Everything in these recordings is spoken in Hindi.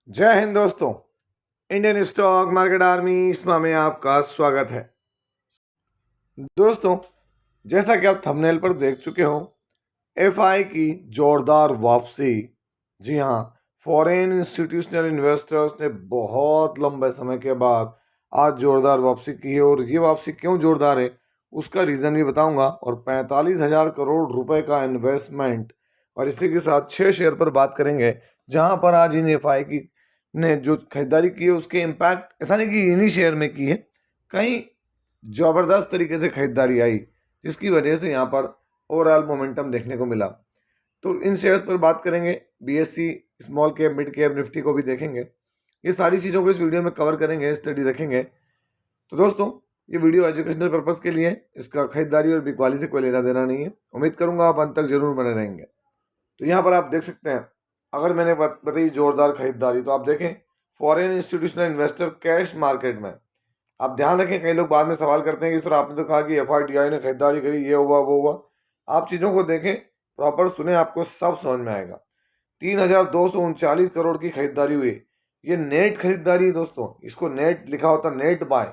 जय हिंद दोस्तों। इंडियन स्टॉक मार्केट आर्मी इसमा में आपका स्वागत है। दोस्तों, जैसा कि आप थंबनेल पर देख चुके हो, एफआई की जोरदार वापसी। जी हाँ, फॉरेन इंस्टीट्यूशनल इन्वेस्टर्स ने बहुत लंबे समय के बाद आज जोरदार वापसी की है। और ये वापसी क्यों जोरदार है उसका रीज़न भी बताऊंगा। और 45,000 करोड़ रुपए का इन्वेस्टमेंट और इसी के साथ 6 शेयर पर बात करेंगे, जहां पर आज इन एफआई की ने जो खरीदारी की है उसके इम्पैक्ट ऐसा नहीं कि इन्हीं शेयर में की है, कहीं ज़बरदस्त तरीके से खरीदारी आई जिसकी वजह से यहाँ पर ओवरऑल मोमेंटम देखने को मिला। तो इन शेयर्स पर बात करेंगे, BSc small cap mid cap Nifty को भी देखेंगे। ये सारी चीज़ों को इस वीडियो में कवर करेंगे, स्टडी रखेंगे। तो दोस्तों, ये वीडियो एजुकेशनल पर्पज़ के लिए, इसका खरीदारी और बिकवाली से कोई लेना देना नहीं है। उम्मीद करूंगा आप अंत तक जरूर बने रहेंगे। तो यहाँ पर आप देख सकते हैं, अगर मैंने बताई जोरदार खरीदारी, तो आप देखें foreign institutional investor cash market में। आप ध्यान रखें, कई लोग बाद में सवाल करते हैं कि सर आपने तो कहा कि एफआईडीआई ने खरीदारी करी, ये हुआ वो हुआ। आप चीज़ों को देखें, प्रॉपर सुने, आपको सब समझ में आएगा। 3,239 करोड़ की खरीदारी हुई। ये नेट खरीदारी है दोस्तों, इसको नेट लिखा होता, नेट बाय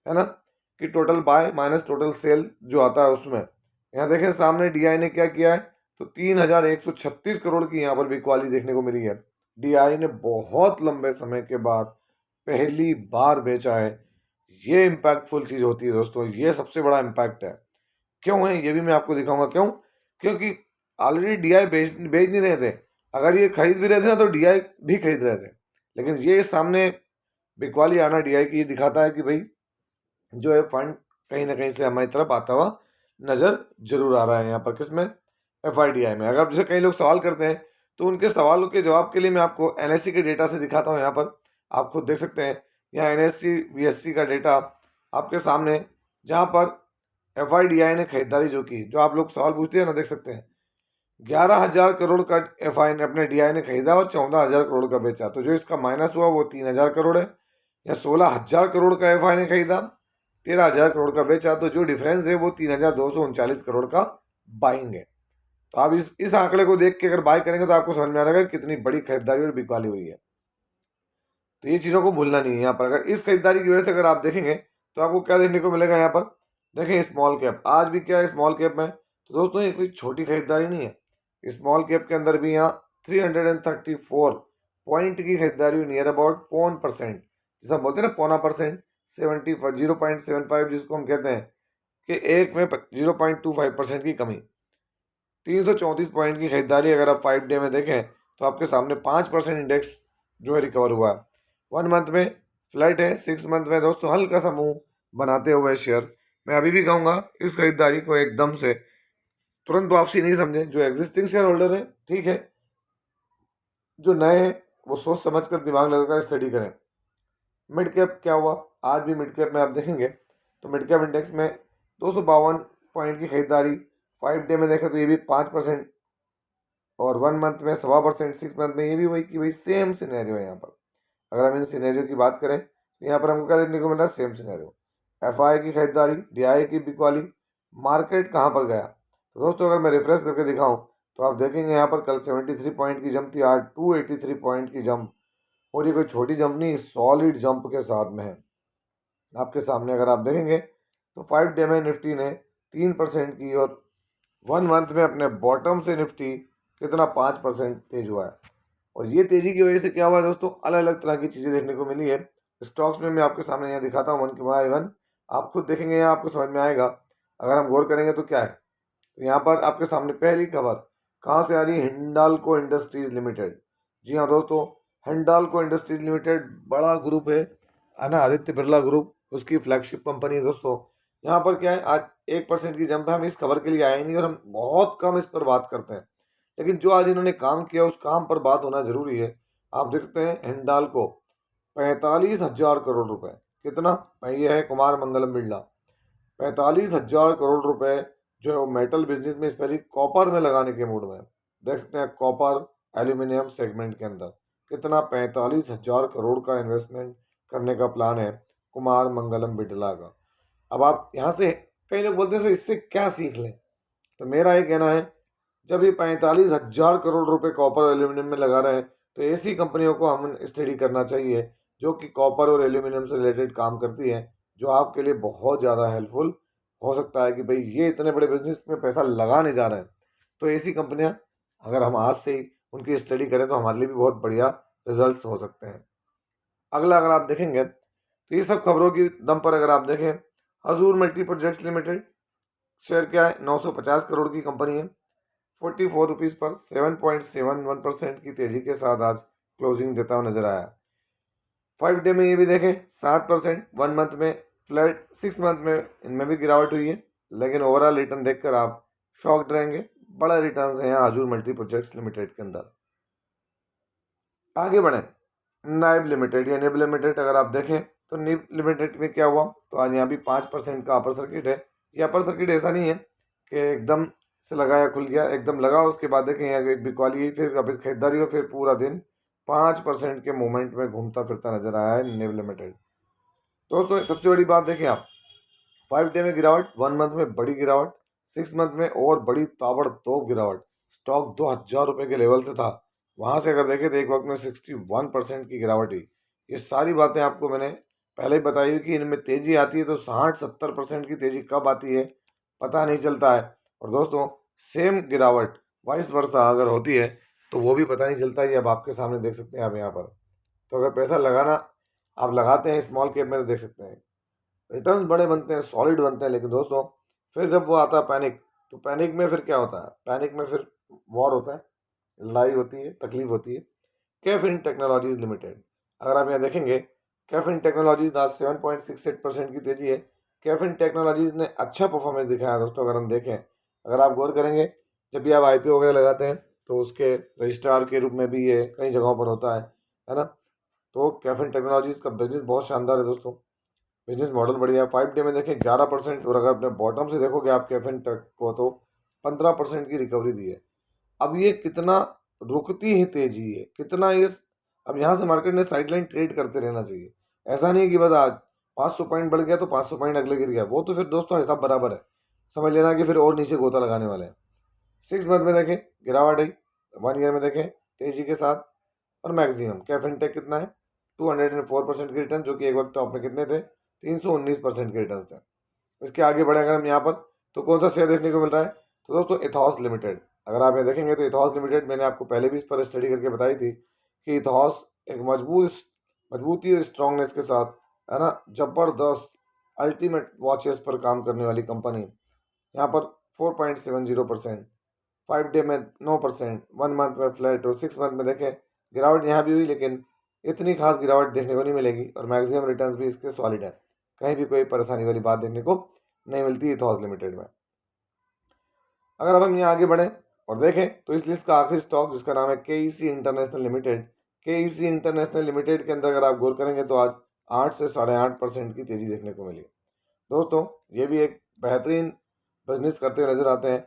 है ना, कि total bye minus total sale जो आता है उसमें। यहाँ देखें सामने डीआई ने क्या किया है, तो 3,136 करोड़ की यहाँ पर बिकवाली देखने को मिली है। डीआई ने बहुत लंबे समय के बाद पहली बार बेचा है। ये इम्पैक्टफुल चीज़ होती है दोस्तों, ये सबसे बड़ा इम्पैक्ट है। क्यों है ये भी मैं आपको दिखाऊंगा। क्यों? क्योंकि ऑलरेडी डीआई बेच नहीं रहे थे। अगर ये खरीद भी रहे थे ना तो डीआई भी खरीद रहे थे। लेकिन ये सामने बिकवाली आना डीआई की ये दिखाता है कि भाई जो है फंड कहीं ना कहीं से हमारी तरफ आता हुआ नज़र जरूर आ रहा है। यहाँ पर किसमें? एफआईडीआई में। अगर जैसे कई लोग सवाल करते हैं तो उनके सवालों के जवाब के लिए मैं आपको एनएससी के डेटा से दिखाता हूँ। यहाँ पर आप खुद देख सकते हैं, यहाँ एनएससी बीएससी का डेटा आपके सामने, जहाँ पर एफआईडीआई ने खरीदारी जो की, जो आप लोग सवाल पूछते हैं ना, देख सकते हैं 11,000 करोड़ का एफआई ने अपने डीआई ने खरीदा और 14,000 करोड़ का बेचा। तो जो इसका माइनस हुआ वो 3,000 करोड़ है। या 16,000 करोड़ का एफआई ने खरीदा, 13,000 करोड़ का बेचा, तो जो डिफरेंस है वो 3,239 करोड़ का बाइंग है। तो आप इस आंकड़े को देख के अगर बाय करेंगे तो आपको समझ में आ जाएगा कितनी बड़ी खरीदारी और बिकवाली हुई है। तो ये चीज़ों को भूलना नहीं है। यहाँ पर अगर इस खरीदारी की वजह से अगर आप देखेंगे तो आपको क्या देखने को मिलेगा। यहाँ पर देखें स्मॉल कैप, आज भी क्या है स्मॉल कैप में, तो दोस्तों ये कोई छोटी खरीदारी नहीं है। स्मॉल कैप के अंदर भी यहाँ 334 पॉइंट की खरीदारी हुई, नियर अबाउट 0.1%, जैसा बोलते हैं ना 0.5%, 0.75 जिसको हम कहते हैं कि एक में 0.25% की कमी। 334 पॉइंट की खरीदारी अगर आप 5 डे में देखें तो आपके सामने 5% इंडेक्स जो है रिकवर हुआ है। 1 मंथ में फ्लैट है, 6 मंथ में दोस्तों हल्का सा मुंह बनाते हुए शेयर। मैं अभी भी कहूँगा इस खरीदारी को एकदम से तुरंत वापसी नहीं समझें। जो एग्जिस्टिंग शेयर होल्डर है ठीक है, जो नए हैं वो सोच समझ कर दिमाग लगाकर स्टडी करें। मिड कैप क्या हुआ, आज भी मिड कैप में आप देखेंगे तो मिड कैप इंडेक्स में 252 पॉइंट की खरीदारी। 5 डे में देखें तो ये भी 5%, और 1 मंथ में 1.25%, 6 मंथ में ये भी वही की वही सेम सिनेरियो है। यहाँ पर अगर हम इन सिनेरियो की बात करें तो यहाँ पर हमको क्या देखने को मिला, सेम सिनेरियो। एफआई की खरीदारी, डीआई की बिकवाली, मार्केट कहाँ पर गया। तो दोस्तों अगर मैं रिफ्रेश करके दिखाऊं तो आप देखेंगे यहाँ पर कल 73 पॉइंट की जंप थी, आज 283 पॉइंट की जंप। और ये कोई छोटी जंप नहीं, सॉलिड जंप के साथ में है आपके सामने। अगर आप देखेंगे तो 5 डे में निफ्टी ने 3% की, और 1 मंथ में अपने बॉटम से निफ्टी कितना 5% तेज हुआ है। और ये तेज़ी की वजह से क्या हुआ है दोस्तों, अलग अलग तरह की चीज़ें देखने को मिली है। स्टॉक्स में मैं आपके सामने यहाँ दिखाता हूँ वन के बाय वन, आप खुद देखेंगे यहाँ आपको समझ में आएगा। अगर हम गौर करेंगे तो क्या है, तो यहाँ पर आपके सामने पहली खबर कहाँ से आ रही है, हिंडाल्को इंडस्ट्रीज लिमिटेड। जी हाँ दोस्तों, हिंडाल्को इंडस्ट्रीज लिमिटेड बड़ा ग्रुप है ना, आदित्य बिरला ग्रुप, उसकी फ्लैगशिप कंपनी है दोस्तों। यहाँ पर क्या है, आज 1% की जंप है। हम इस खबर के लिए आए नहीं और हम बहुत कम इस पर बात करते हैं, लेकिन जो आज इन्होंने काम किया उस काम पर बात होना जरूरी है। आप देख सकते हैं हिंडाल्को 45,000 करोड़ रुपए, कितना, ये है कुमार मंगलम बिरला, 45,000 करोड़ रुपए जो है वो मेटल बिजनेस में, स्पेशली कॉपर में लगाने के मूड में। देख सकते हैं कॉपर एल्यूमिनियम सेगमेंट के अंदर कितना 45,000 करोड़ का इन्वेस्टमेंट करने का प्लान है कुमार मंगलम बिरला का। अब आप यहाँ से, कई लोग बोलते हैं सर इससे क्या सीख लें, तो मेरा ये कहना है, जब ये 45,000 करोड़ रुपए कॉपर एल्यूमिनियम में लगा रहे हैं तो ऐसी कंपनियों को हम स्टडी करना चाहिए जो कि कॉपर और एल्यूमिनियम से रिलेटेड काम करती है, जो आपके लिए बहुत ज़्यादा हेल्पफुल हो सकता है कि भाई ये इतने बड़े बिजनेस में पैसा लगाने जा रहे हैं। तो ऐसी कंपनियां अगर हम आज से ही उनकी स्टडी करें तो हमारे लिए भी बहुत बढ़िया रिजल्ट्स हो सकते हैं। अगला अगर आप देखेंगे तो ये सब खबरों की दम पर अगर आप देखें, हजूर मल्टी प्रोजेक्ट्स लिमिटेड शेयर क्या है, 950 करोड़ की कंपनी है, 44 रुपीज़ पर 7.71% की तेजी के साथ आज क्लोजिंग देता हुआ नजर आया। 5 डे में ये भी देखें 7%, 1 मंथ में फ्लैट, 6 मंथ में इनमें भी गिरावट हुई है, लेकिन ओवरऑल रिटर्न देखकर आप शॉक्ड रहेंगे। बड़ा रिटर्न है यहाँ हजूर मल्टी प्रोजेक्ट्स लिमिटेड के अंदर। आगे बढ़ें, नाइब लिमिटेड या निब लिमिटेड अगर आप देखें तो निब लिमिटेड में क्या हुआ, तो आज यहाँ भी 5% का अपर सर्किट है। ये अपर सर्किट ऐसा नहीं है कि एकदम से लगाया खुल गया, एकदम लगा उसके बाद देखें यहाँ एक बिकवाली, फिर वापस खरीदारी हो, फिर पूरा दिन 5% के मूवमेंट में घूमता फिरता नजर आया है निब लिमिटेड। दोस्तों सबसे बड़ी बात देखें आप, 5 डे में गिरावट, 1 मंथ में बड़ी गिरावट, 6 मंथ में और बड़ी ताबड़तोड़ गिरावट। स्टॉक 2000 रुपये के लेवल से था, वहाँ से अगर देखें तो एक वक्त में 61% की गिरावट हुई। ये सारी बातें आपको मैंने पहले ही बताई कि इनमें तेज़ी आती है तो 60-70% की तेज़ी कब आती है पता नहीं चलता है। और दोस्तों सेम गिरावट वाइस वर्सा अगर होती है तो वो भी पता नहीं चलता। ये अब आपके सामने देख सकते हैं आप यहाँ पर। तो अगर पैसा लगाना आप लगाते हैं स्मॉल कैप में तो देख सकते हैं रिटर्न्स बड़े बनते हैं, सॉलिड बनते हैं, लेकिन दोस्तों फिर जब वो आता है पैनिक, तो पैनिक में फिर क्या होता है, पैनिक में फिर वॉर होता है, लड़ाई होती है, तकलीफ होती है। कैफिन टेक्नोलॉजीज लिमिटेड अगर आप यहाँ देखेंगे, कैफिन टेक्नोलॉजीज आज 7.68% की तेजी है। कैफिन टेक्नोलॉजीज ने अच्छा परफॉर्मेंस दिखाया दोस्तों। अगर हम देखें, अगर आप गौर करेंगे, जब भी आप IPO वगैरह लगाते हैं तो उसके रजिस्ट्रार के रूप में भी ये कई जगहों पर होता है ना। तो कैफिन टेक्नोलॉजीज का बिजनेस बहुत शानदार है दोस्तों, बिजनेस मॉडल बढ़िया है। 5 डे में देखें 11%, और अगर अपने बॉटम से देखोगे आप कैफिन टेक को तो 15% की रिकवरी दी है। अब ये कितना रुकती है तेजी है, कितना ये, अब यहाँ से मार्केट ने साइडलाइन ट्रेड करते रहना चाहिए। ऐसा नहीं कि बस आज 500 पॉइंट बढ़ गया तो 500 पॉइंट अगले गिर गया, वो तो फिर दोस्तों हिसाब बराबर है, समझ लेना कि फिर और नीचे गोता लगाने वाले हैं। 6 मंथ में देखें गिरावट आई, 1 ईयर में देखें तेजी के साथ, और मैक्सिमम कैफिन टेक कितना है 204% की रिटर्न, जो कि एक वक्त टॉप में कितने थे 319% के रिटर्न थे। इसके आगे बढ़े अगर हम यहाँ पर, तो कौन सा शेयर देखने को मिल रहा है, तो दोस्तों इथॉस लिमिटेड। अगर आप ये देखेंगे तो इथॉस लिमिटेड मैंने आपको पहले भी इस पर स्टडी करके बताई थी कि इथॉस एक मजबूती और स्ट्रांगनेस के साथ, है ना, जबरदस्त अल्टीमेट वॉचेस पर काम करने वाली कंपनी। यहाँ पर 4.70%, 5 डे में 9%, 1 मंथ में फ्लैट, और 6 मंथ में देखें गिरावट यहाँ भी हुई, लेकिन इतनी खास गिरावट देखने को नहीं मिलेगी, और मैक्सिमम रिटर्न्स भी इसके सॉलिड है, कहीं भी कोई परेशानी वाली बात देखने को नहीं मिलती इथॉस लिमिटेड में। अगर अब हम यहाँ आगे बढ़ें और देखें तो इस लिस्ट का आखिरी स्टॉक जिसका नाम है KEC international limited. KEC international limited के अंदर अगर आप गौर करेंगे तो आज 8 से 8.5% की तेज़ी देखने को मिली। दोस्तों ये भी एक बेहतरीन बिजनेस करते हुए नजर आते हैं।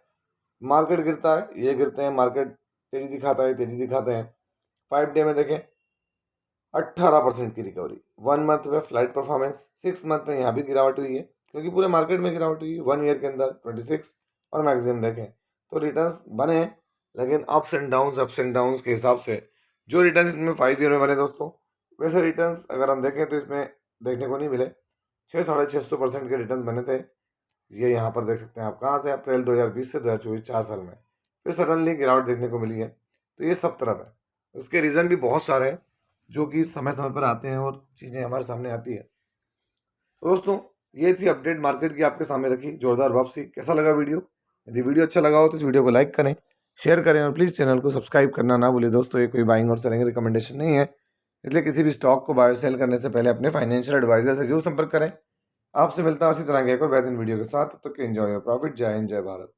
मार्केट गिरता है, ये गिरते हैं, मार्केट तेज़ी दिखाता है, तेज़ी दिखाते हैं। 5 डे में देखें 18% की रिकवरी, 1 मंथ में फ्लाइट परफॉर्मेंस, 6 मंथ में यहाँ भी गिरावट हुई है क्योंकि पूरे मार्केट में गिरावट हुई है। 1 ईयर के अंदर 26, और मैक्सिमम देखें तो रिटर्न्स बने हैं, लेकिन अप्स एंड डाउन्स के हिसाब से जो रिटर्न्स इसमें 5 ईयर में बने दोस्तों, वैसे रिटर्न्स अगर हम देखें तो इसमें देखने को नहीं मिले। 600-650% के रिटर्न्स बने थे। ये यहाँ पर देख सकते हैं आप, कहाँ से, अप्रैल 2020 से 2024, 4 साल में फिर सडनली गिरावट देखने को मिली है। तो ये सब तरफ है, उसके रीज़न भी बहुत सारे हैं जो कि समय समय पर आते हैं और चीज़ें हमारे सामने आती है। तो दोस्तों ये थी अपडेट मार्केट की, आपके सामने रखी जोरदार वापसी। कैसा लगा वीडियो? यदि वीडियो अच्छा लगा हो तो इस वीडियो को लाइक करें, शेयर करें, और प्लीज़ चैनल को सब्सक्राइब करना ना भूलें। दोस्तों ये कोई बाइंग और सेलिंग रिकमेंडेशन नहीं है, इसलिए किसी भी स्टॉक को बाय सेल करने से पहले अपने फाइनेंशियल एडवाइजर से जरूर संपर्क करें। आपसे मिलता हूँ इसी तरह के एक और बेहतरीन वीडियो के साथ। तब तक एंजॉय योर प्रॉफिट। जय हिंद, जय भारत।